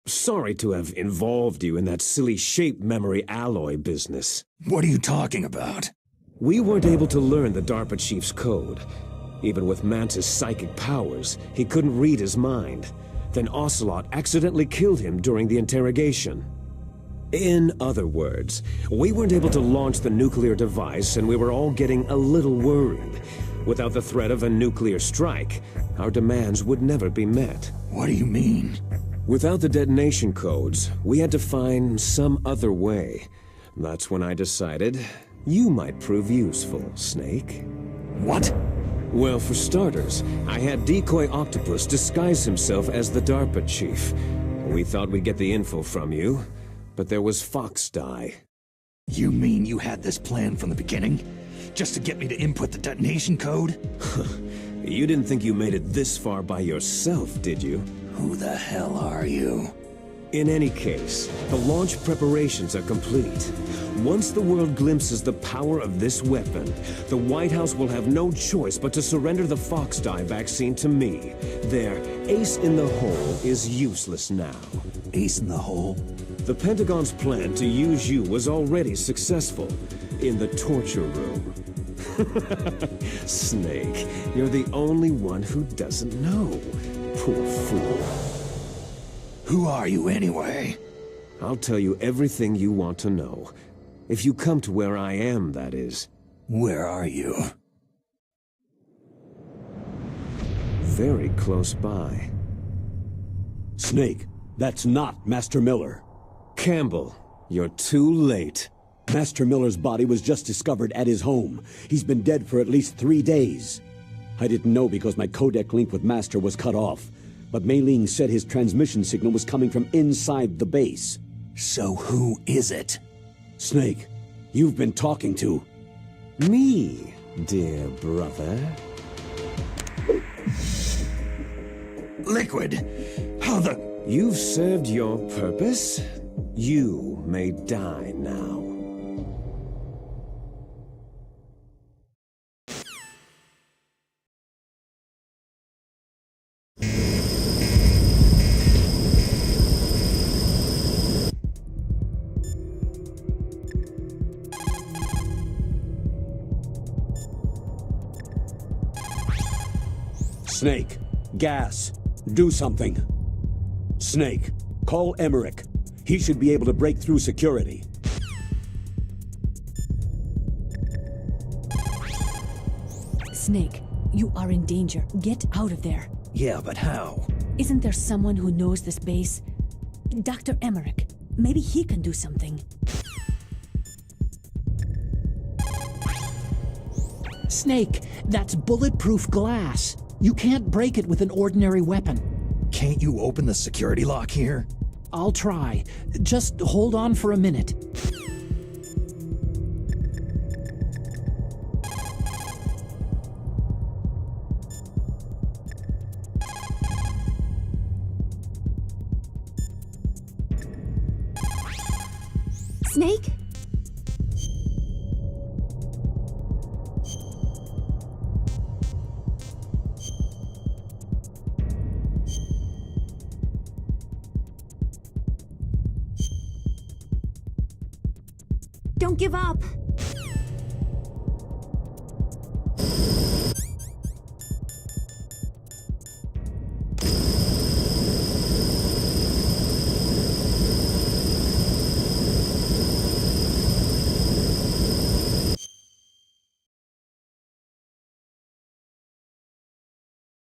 Sorry to have involved you in that silly shape memory alloy business. What are you talking about? We weren't able to learn the DARPA chief's code. Even with Mantis' psychic powers, he couldn't read his mind. Then Ocelot accidentally killed him during the interrogation. In other words, we weren't able to launch the nuclear device, and we were all getting a little worried. Without the threat of a nuclear strike, our demands would never be met. What do you mean? Without the detonation codes, we had to find some other way. That's when I decided you might prove useful, Snake. What? Well, for starters, I had Decoy Octopus disguise himself as the DARPA chief. We thought we'd get the info from you, but there was Foxdie. You mean you had this plan from the beginning? Just to get me to input the detonation code? You didn't think you made it this far by yourself, did you? Who the hell are you? In any case, the launch preparations are complete. Once the world glimpses the power of this weapon, the White House will have no choice but to surrender the Foxdie vaccine to me. Their ace in the hole is useless now. Ace in the hole? The Pentagon's plan to use you was already successful in the torture room. Snake, you're the only one who doesn't know. Poor fool. Who are you anyway? I'll tell you everything you want to know. If you come to where I am, that is. Where are you? Very close by. Snake, that's not Master Miller. Campbell, you're too late. Master Miller's body was just discovered at his home. He's been dead for at least 3 days. I didn't know because my codec link with Master was cut off. But Mei Ling said his transmission signal was coming from inside the base. So who is it? Snake, you've been talking to... Me, dear brother. Liquid! How the... You've served your purpose. You may die now. Snake, gas, do something. Snake, call Emmerich. He should be able to break through security. Snake, you are in danger. Get out of there. Yeah, but how? Isn't there someone who knows this base? Dr. Emmerich. Maybe he can do something. Snake, that's bulletproof glass. You can't break it with an ordinary weapon. Can't you open the security lock here? I'll try. Just hold on for a minute. Snake? Don't give up!